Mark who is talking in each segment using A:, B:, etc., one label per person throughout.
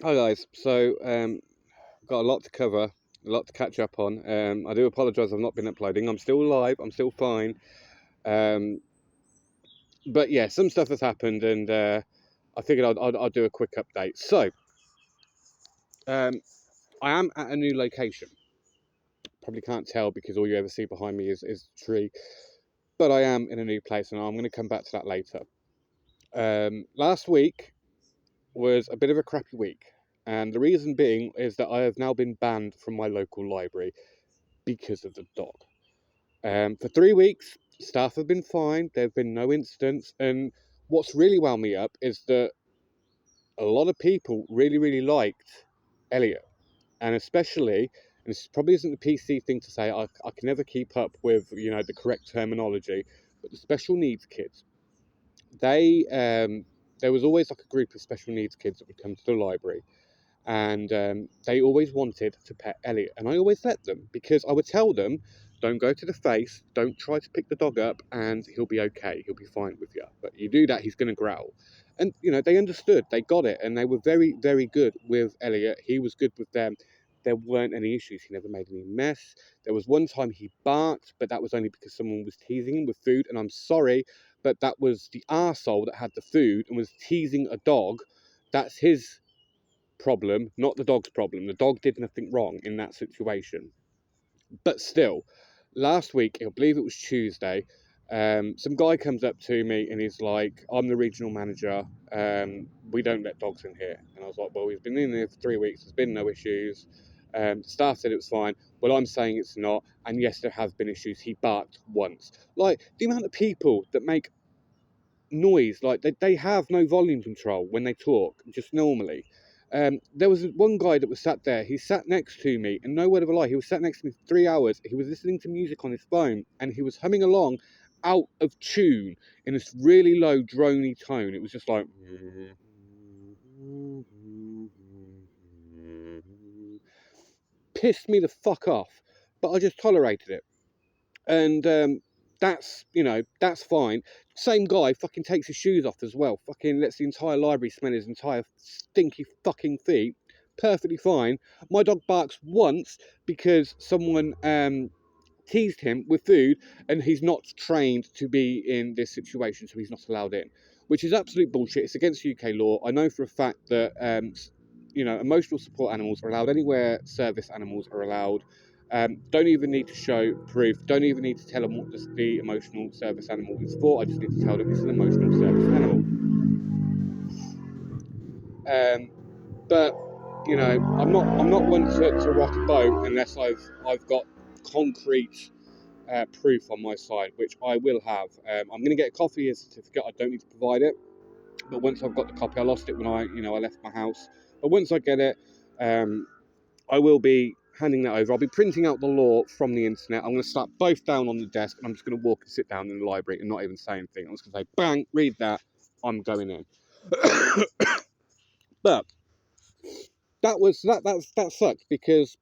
A: Hi guys, so got a lot to cover, a lot to catch up on. I do apologise I've not been uploading. I'm still live, I'm still fine. Um, but yeah, some stuff has happened, and I figured I'd do a quick update. So um, I am at a new location. Probably can't tell because all you ever see behind me is a tree. But I am in a new place, and I'm going to come back to that later. Last week was a bit of a crappy week, and the reason being is that I have now been banned from my local library because of the dog. For 3 weeks, staff have been fine. There have been no incidents. And what's really wound me up is that a lot of people really, really liked Elliot. And especially, and this probably isn't the PC thing to say, I can never keep up with, the correct terminology, but the special needs kids, they, there was always like a group of special needs kids that would come to the library, and they always wanted to pet Elliot, and I always let them because I would tell them, don't go to the face, don't try to pick the dog up, and he'll be okay, he'll be fine with you. But you do that, he's going to growl. And they understood, they got it, and they were very, very good with Elliot. He was good with them. There weren't any issues. He never made any mess. There was one time he barked, but that was only because someone was teasing him with food. And I'm sorry, but that was the arsehole that had the food and was teasing a dog. That's his problem, not the dog's problem. The dog did nothing wrong in that situation. But still, last week, I believe it was Tuesday, some guy comes up to me and he's like, I'm the regional manager. We don't let dogs in here. And I was like, well, we've been in here for 3 weeks. There's been no issues. The staff said it was fine. Well, I'm saying it's not. And yes, there have been issues. He barked once. Like, the amount of people that make noise, like they have no volume control when they talk, just normally. There was one guy that was sat there, he sat next to me, and no word of a lie, he was sat next to me for 3 hours. He was listening to music on his phone, and he was humming along out of tune in this really low, drony tone. It was just like, pissed me the fuck off, but I just tolerated it. And that's fine. Same guy fucking takes his shoes off as well, fucking lets the entire library smell his entire stinky fucking feet. Perfectly fine. My dog barks once because someone teased him with food, and he's not trained to be in this situation, so he's not allowed in, which is absolute bullshit. It's against UK law. I know for a fact that emotional support animals are allowed anywhere. Service animals are allowed. Don't even need to show proof. Don't even need to tell them what the emotional service animal is for. I just need to tell them it's an emotional service animal. But I'm not one to rock a boat unless I've got concrete proof on my side, which I will have. I'm going to get a copy of the certificate. I don't need to provide it, but once I've got the copy, I lost it when I left my house. But once I get it, I will be handing that over. I'll be printing out the law from the internet. I'm going to slap both down on the desk, and I'm just going to walk and sit down in the library and not even say anything. I'm just going to say, bang, read that. I'm going in. But that sucked because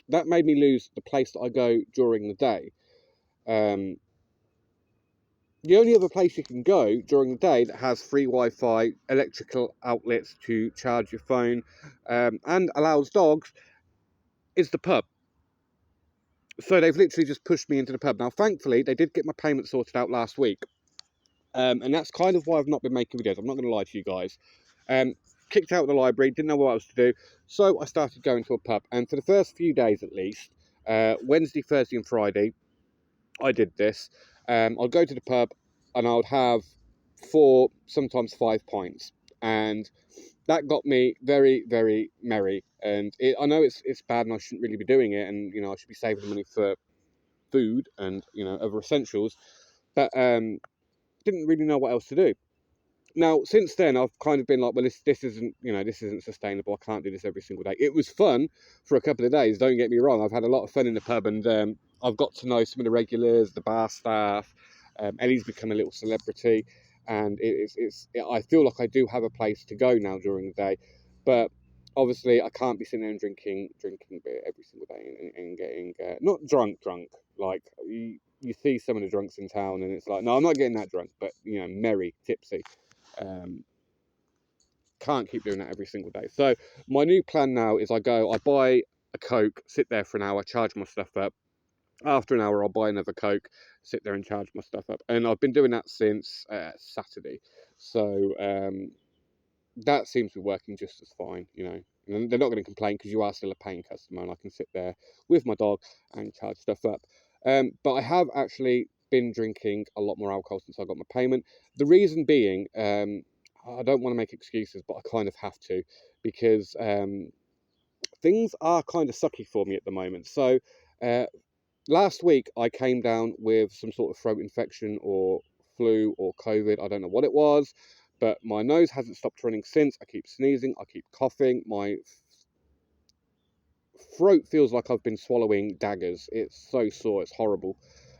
A: that made me lose the place that I go during the day. Um, the only other place you can go during the day that has free Wi-Fi, electrical outlets to charge your phone, and allows dogs is the pub. So they've literally just pushed me into the pub. Now, thankfully, they did get my payment sorted out last week, and that's kind of why I've not been making videos. I'm not going to lie to you guys. Kicked out of the library, didn't know what else to do, so I started going to a pub. And for the first few days, at least, Wednesday, Thursday, and Friday, I did this. I'd go to the pub and I would have 4, sometimes 5 pints, and that got me very, very merry. And I know it's bad, and I shouldn't really be doing it, and I should be saving the money for food and other essentials, but didn't really know what else to do. Now, since then, I've kind of been like, well, this isn't sustainable. I can't do this every single day. It was fun for a couple of days. Don't get me wrong. I've had a lot of fun in the pub, and I've got to know some of the regulars, the bar staff. Ellie's become a little celebrity, and I feel like I do have a place to go now during the day, but obviously I can't be sitting there and drinking beer every single day and getting not drunk. Like you see some of the drunks in town, and it's like, no, I'm not getting that drunk, but merry, tipsy. Um, can't keep doing that every single day. So my new plan now is I buy a Coke, sit there for an hour, charge my stuff up. After an hour, I'll buy another Coke, sit there and charge my stuff up. And I've been doing that since Saturday. So that seems to be working just as fine, you know. And they're not going to complain because you are still a paying customer, and I can sit there with my dog and charge stuff up. But I have actually been drinking a lot more alcohol since I got my payment. The reason being, I don't want to make excuses, but I kind of have to, because things are kind of sucky for me at the moment. So last week I came down with some sort of throat infection or flu or COVID. I don't know what it was, but my nose hasn't stopped running since. I keep sneezing, I keep coughing. My throat feels like I've been swallowing daggers. It's so sore, it's horrible.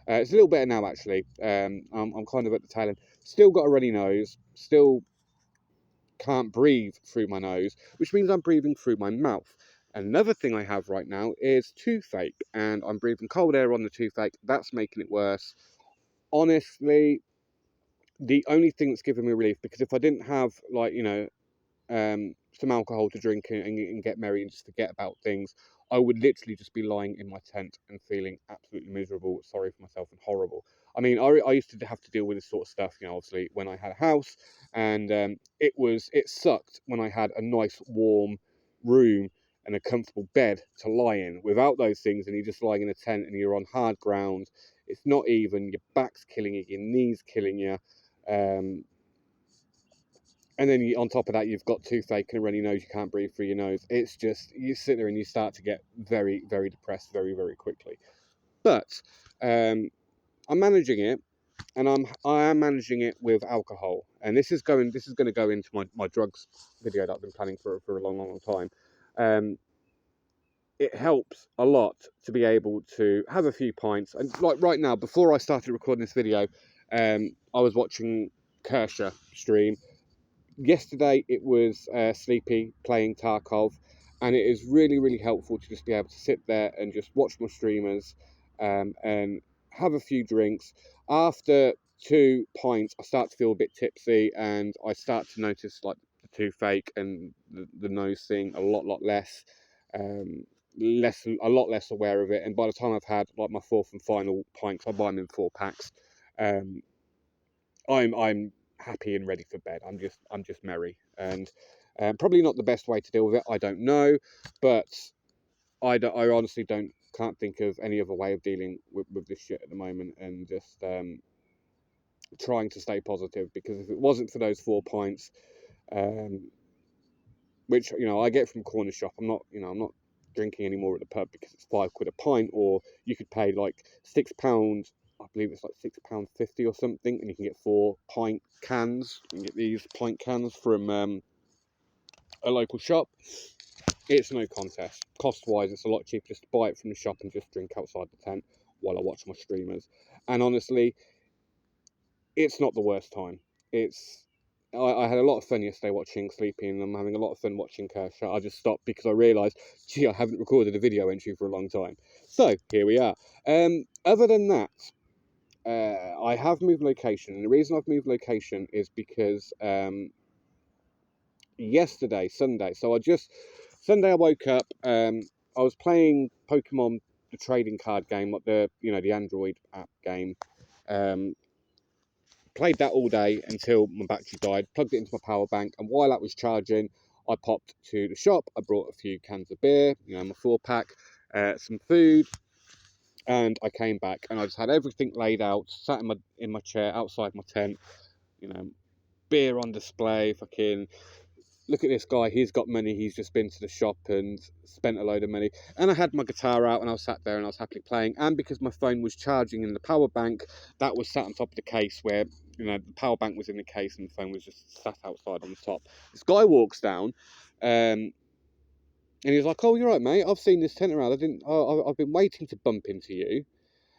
A: It's a little better now, actually. I'm kind of at the tail end. Still got a runny nose, still can't breathe through my nose, which means I'm breathing through my mouth. Another thing I have right now is toothache, and I'm breathing cold air on the toothache. That's making it worse. Honestly, the only thing that's giving me relief, because if I didn't have, like, you know, some alcohol to drink and get merry and just forget about things, I would literally just be lying in my tent and feeling absolutely miserable, sorry for myself, and horrible. I mean, I used to have to deal with this sort of stuff, you know, obviously when I had a house, and it sucked when I had a nice warm room and a comfortable bed to lie in. Without those things, and you're just lying in a tent and you're on hard ground, it's not even. Your back's killing you, your knees killing you. And then on top of that, you've got toothache and a runny nose. You can't breathe through your nose. It's just, you sit there and you start to get very, very depressed very, very quickly. But I'm managing it, and I am managing it with alcohol. And this is going to go into my drugs video that I've been planning for a long, long, long time. It helps a lot to be able to have a few pints. And like right now, before I started recording this video, I was watching Kershaw stream. Yesterday it was Sleepy playing Tarkov, and it is really, really helpful to just be able to sit there and just watch my streamers and have a few drinks. After 2 pints, I start to feel a bit tipsy, and I start to notice like the toothache and the nose thing a lot less. A lot less aware of it, and by the time I've had like my fourth and final pint, 'cause I buy them in 4 packs, I'm happy and ready for bed. I'm just merry, and probably not the best way to deal with it. I don't know, but I honestly can't think of any other way of dealing with this shit at the moment, and just trying to stay positive, because if it wasn't for those 4 pints, um, which, you know, I get from corner shop, I'm not drinking anymore at the pub because it's £5 a pint, or you could pay like £6. I believe it's like £6.50 or something, and you can get 4 pint cans. You can get these pint cans from a local shop. It's no contest. Cost-wise, it's a lot cheaper just to buy it from the shop and just drink outside the tent while I watch my streamers. And honestly, it's not the worst time. I had a lot of fun yesterday watching Sleepy, and I'm having a lot of fun watching Kershaw. I just stopped because I realised, gee, I haven't recorded a video entry for a long time. So, here we are. Other than that, I have moved location, and the reason I've moved location is because yesterday, Sunday, Sunday I woke up, I was playing Pokemon, the trading card game, like the Android app game. Played that all day until my battery died, plugged it into my power bank, and while that was charging, I popped to the shop. I brought a few cans of beer, my 4-pack, some food, and I came back, and I just had everything laid out, sat in my chair outside my tent, beer on display, fucking look at this guy, he's got money, he's just been to the shop and spent a load of money. And I had my guitar out, and I was sat there and I was happily playing. And because my phone was charging in the power bank, that was sat on top of the case, where the power bank was in the case and the phone was just sat outside on the top. This guy walks down, and he's like, "Oh, you're right, mate, I've seen this tent around, I've been waiting to bump into you."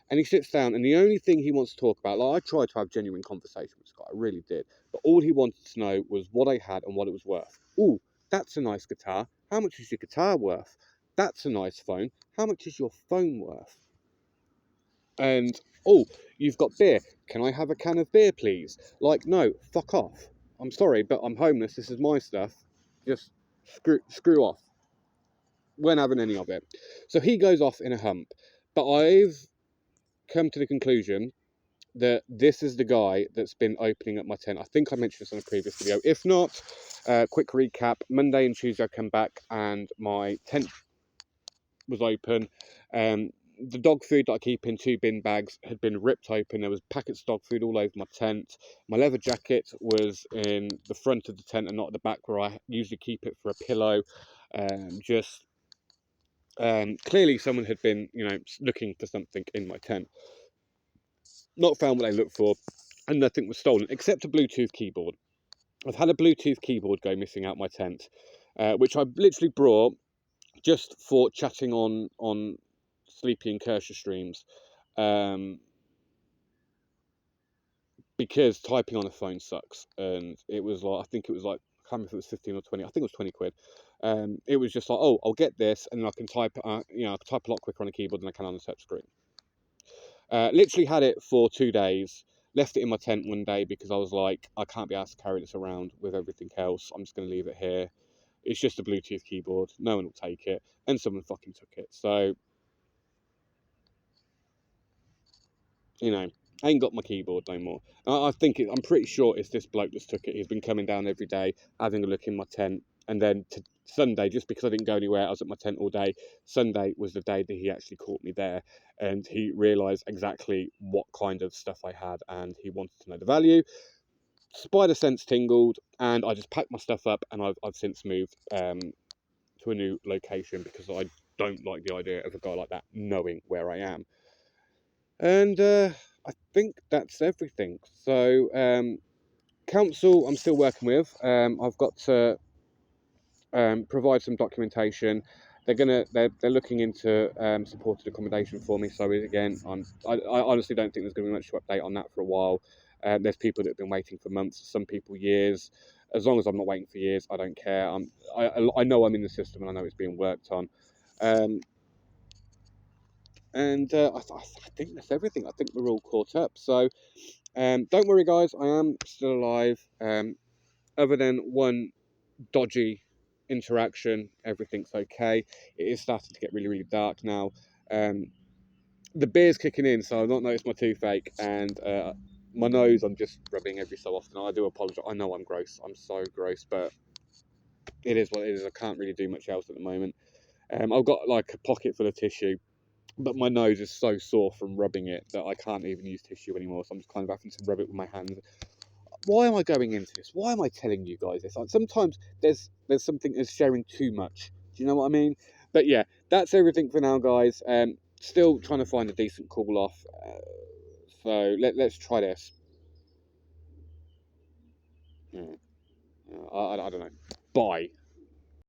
A: And he sits down, and the only thing he wants to talk about, like, I tried to have genuine conversation with this guy, I really did, but all he wanted to know was what I had and what it was worth. "Ooh, that's a nice guitar. How much is your guitar worth? That's a nice phone. How much is your phone worth? And, oh, you've got beer. Can I have a can of beer, please?" Like, no, fuck off. I'm sorry, but I'm homeless. This is my stuff. Just screw off. Weren't having any of it. So he goes off in a hump. But I've come to the conclusion that this is the guy that's been opening up my tent. I think I mentioned this on a previous video. If not, quick recap. Monday and Tuesday I come back and my tent was open. The dog food that I keep in 2 bin bags had been ripped open. There was packets of dog food all over my tent. My leather jacket was in the front of the tent and not at the back where I usually keep it for a pillow. Clearly someone had been, looking for something in my tent. Not found what they looked for, and nothing was stolen except a Bluetooth keyboard. I've had a Bluetooth keyboard go missing out my tent, which I literally brought just for chatting on Sleepy and Kershaw streams, because typing on a phone sucks, and it was like, I think it was like, I can't remember if it was 15 or 20, I think it was 20 quid. It was just like, oh, I'll get this, and then I can type, I can type a lot quicker on a keyboard than I can on a touch screen. Literally had it for 2 days, left it in my tent one day because I was like, I can't be asked to carry this around with everything else, I'm just going to leave it here. It's just a Bluetooth keyboard, no one will take it, and someone fucking took it. So, I ain't got my keyboard no more. I'm pretty sure it's this bloke that's took it. He's been coming down every day, having a look in my tent, and then Sunday, just because I didn't go anywhere, I was at my tent all day. Sunday was the day that he actually caught me there, and he realised exactly what kind of stuff I had, and he wanted to know the value. Spider sense tingled, and I just packed my stuff up, and I've since moved to a new location because I don't like the idea of a guy like that knowing where I am. And I think that's everything. So council, I'm still working with. I've got to provide some documentation. They're looking into supported accommodation for me. So again, I honestly don't think there's going to be much to update on that for a while. There's people that have been waiting for months, some people years. As long as I'm not waiting for years, I don't care. I know I'm in the system and I know it's being worked on. I think that's everything. I think we're all caught up. So don't worry, guys. I am still alive. Other than one dodgy interaction, everything's okay. It is starting to get really, really dark now. The beer's kicking in, so I've not noticed my toothache, and my nose I'm just rubbing every so often. I do apologise. I know I'm gross. I'm so gross, but it is what it is. I can't really do much else at the moment. I've got like a pocket full of tissue, but my nose is so sore from rubbing it that I can't even use tissue anymore, so I'm just kind of having to rub it with my hands. Why am I going into this? Why am I telling you guys this? Like, sometimes there's something that's sharing too much. Do you know what I mean? But yeah, that's everything for now, guys. Still trying to find a decent call off. So let's try this. I don't know. Bye.